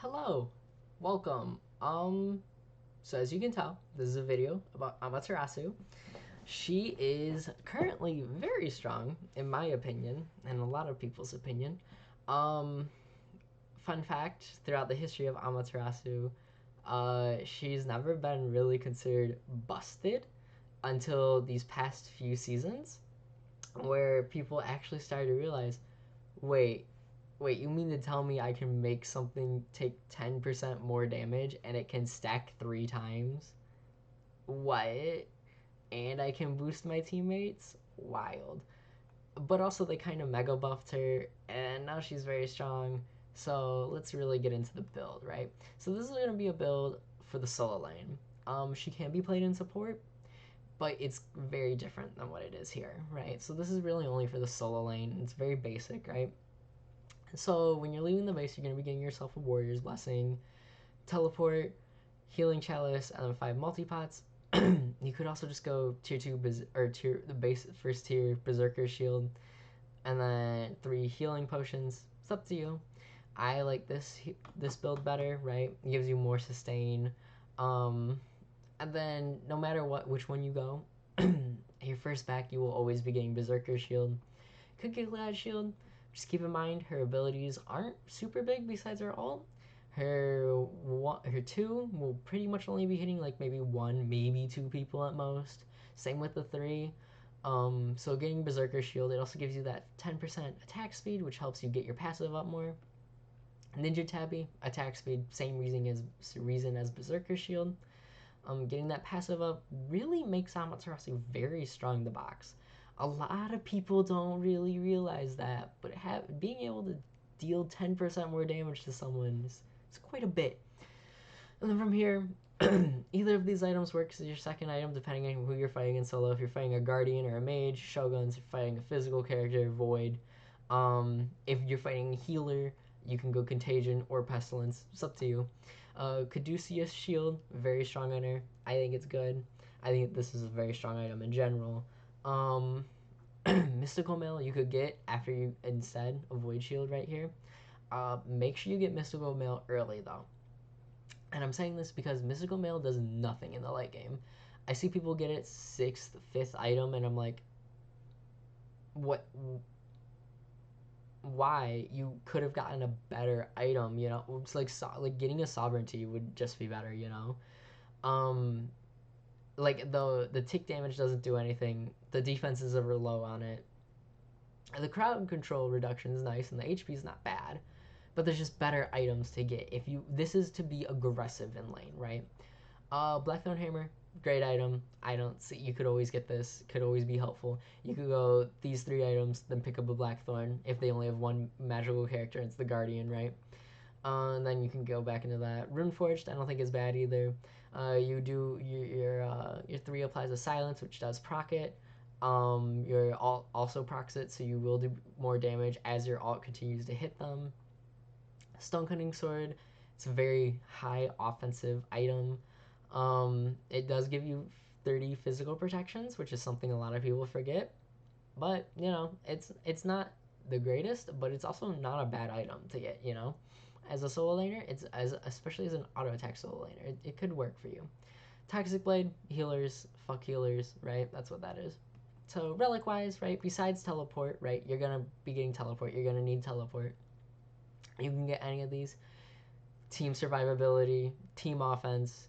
Hello, welcome. So as you can tell, this is a video about Amaterasu. She is currently very strong, in my opinion, and a lot of people's opinion. Um, Fun fact: throughout the history of Amaterasu, she's never been really considered busted until these past few seasons, where people actually started to realize, wait, Wait, you mean to tell me I can make something take 10% more damage and it can stack 3 times? What? And I can boost my teammates? Wild. But also, they kind of mega buffed her, and now she's very strong. So let's really get into the build, right? So this is going to be a build for the solo lane. She can be played in support, but it's very different than what it is here, right? So this is really only for the solo lane. It's very basic, right? So when you're leaving the base, you're going to be getting yourself a Warrior's Blessing, Teleport, Healing Chalice, and then 5 multipots. You could also just go tier 2 or tier the base first tier Berserker Shield, and then 3 healing potions. It's up to you. I like this build better, right? It gives you more sustain. Um, and then no matter which one you go, your first back you will always be getting Berserker Shield. Could get Glad Shield. Just keep in mind her abilities aren't super big besides her ult. Her two will pretty much only be hitting like maybe one, maybe two people at most. Same with the three. So getting Berserker Shield, it also gives you that 10% attack speed, which helps you get your passive up more. Ninja Tabby, attack speed, same reason as Berserker Shield. Getting that passive up really makes Amaterasu very strong to box. A lot of people don't really realize that, but being able to deal 10% more damage to someone is quite a bit. And then from here, either of these items works as your second item depending on who you're fighting in solo. If you're fighting a Guardian or a Mage, Shoguns, if you're fighting a physical character, Void. If you're fighting a healer, you can go Contagion or Pestilence. It's up to you. Caduceus Shield, very strong on her. I think it's good. I think this is a very strong item in general. Um, Mystical Mail you could get after you instead of Void Shield right here. Make sure you get Mystical Mail early though. And I'm saying this because Mystical Mail does nothing in the late game. I see people get it 6th, 5th item, and I'm like, what? Why? You could have gotten a better item, you know? It's like getting a Sovereignty would just be better, you know? Um, like the tick damage doesn't do anything. The defenses are low on it. The crowd control reduction is nice, and the HP is not bad. But there's just better items to get if you. This is to be aggressive in lane, right? Blackthorn Hammer, great item. I don't see. You could always get this. Could always be helpful. You could go these 3 items, then pick up a Blackthorn if they only have one magical character. It's the Guardian, right? And then you can go back into that. Runeforged, I don't think is bad either. You do your 3 applies a silence, which does proc it. Your alt also procs it, so you will do more damage as your alt continues to hit them. Stonecutting Sword, it's a very high offensive item. It does give you 30 physical protections, which is something a lot of people forget. But you know, it's not the greatest, but it's also not a bad item to get. You know, as a solo laner, especially as an auto attack solo laner, it could work for you. Toxic Blade, healers, fuck healers, right? That's what that is. So relic wise, right? Besides teleport, right? You're gonna be getting teleport. You're gonna need teleport. You can get any of these. Team survivability, team offense,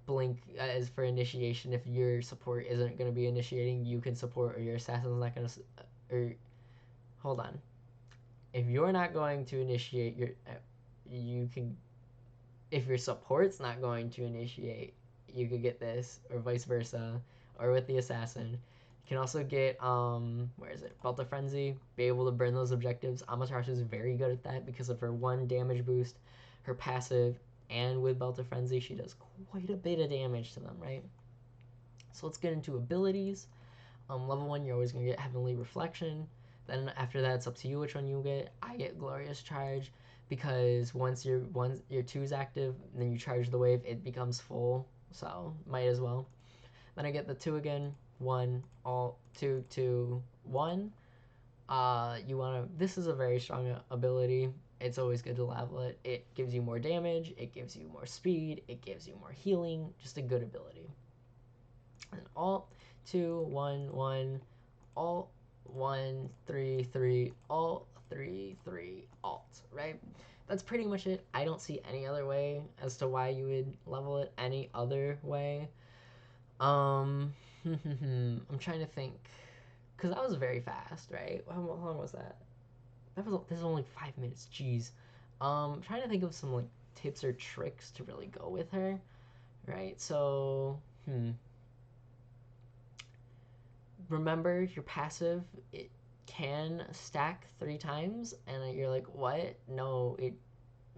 blink as for initiation. If your support isn't going to be initiating, you can support, or your assassin's not going to. Or hold on, if you're not going to initiate, you can. If your support's not going to initiate, you could get this, or vice versa, or with the assassin. You can also get where is it? Belt of Frenzy. Be able to burn those objectives. Amaterasu is very good at that because of her 1 damage boost, her passive, and with Belt of Frenzy, she does quite a bit of damage to them, right? So let's get into abilities. Level 1, you're always going to get Heavenly Reflection. Then after that, it's up to you which one you get. I get Glorious Charge because once your 2 is active, then you charge the wave, it becomes full. So might as well. Then I get the 2 again. 1, all 2, 2, 1. You wanna. This is a very strong ability. it's always good to level it. It gives you more damage, it gives you more speed, it gives you more healing, just a good ability. And alt 2 1 1 alt 1 3 3 alt 3 3 alt, right? That's pretty much it. I don't see any other way as to why you would level it any other way. I'm trying to think, because that was very fast, right? How long was that? This was only 5 minutes. Jeez. Trying to think of some like tips or tricks to really go with her, right? So, remember your passive. It can stack 3 times, and you're like, what? No, it.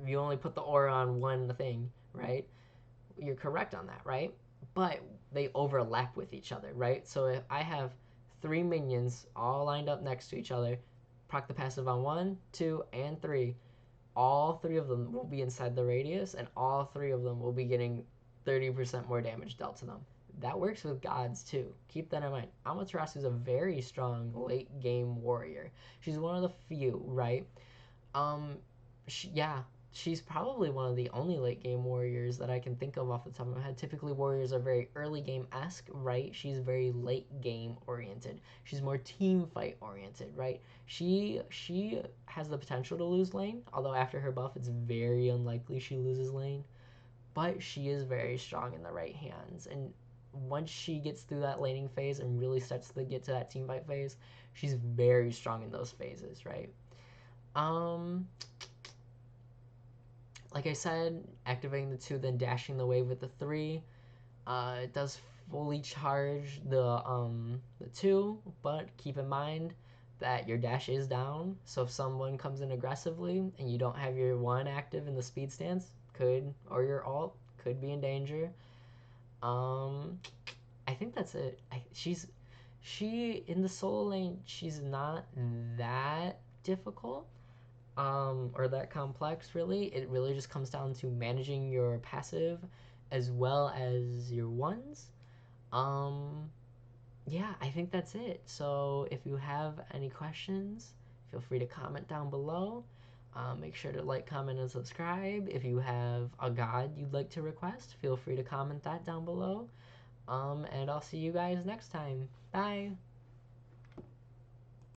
You only put the aura on one thing, right? You're correct on that, right? But they overlap with each other, right? So if I have 3 minions all lined up next to each other, proc the passive on 1, 2, and 3, all 3 of them will be inside the radius, and all 3 of them will be getting 30% more damage dealt to them. That works with gods too. Keep that in mind. Amaterasu is a very strong late game warrior. She's one of the few, right? Yeah, she's probably one of the only late game warriors that I can think of off the top of my head. Typically, warriors are very early game esque, right? She's very late game oriented. She's more team fight oriented, right? She has the potential to lose lane, although after her buff, it's very unlikely she loses lane. But she is very strong in the right hands, and once she gets through that laning phase and really starts to get to that team fight phase, she's very strong in those phases, right? Um, like I said, activating the 2, then dashing the wave with the 3. It does fully charge the 2, but keep in mind that your dash is down. So if someone comes in aggressively and you don't have your 1 active in the speed stance, or your alt could be in danger. Um, I think that's it. She in the solo lane. She's not that difficult, or that complex, really. It really just comes down to managing your passive as well as your ones. Um, yeah, I think that's it. So if you have any questions, feel free to comment down below. Make sure to like, comment, and subscribe. If you have a god you'd like to request, feel free to comment that down below. And I'll see you guys next time. Bye.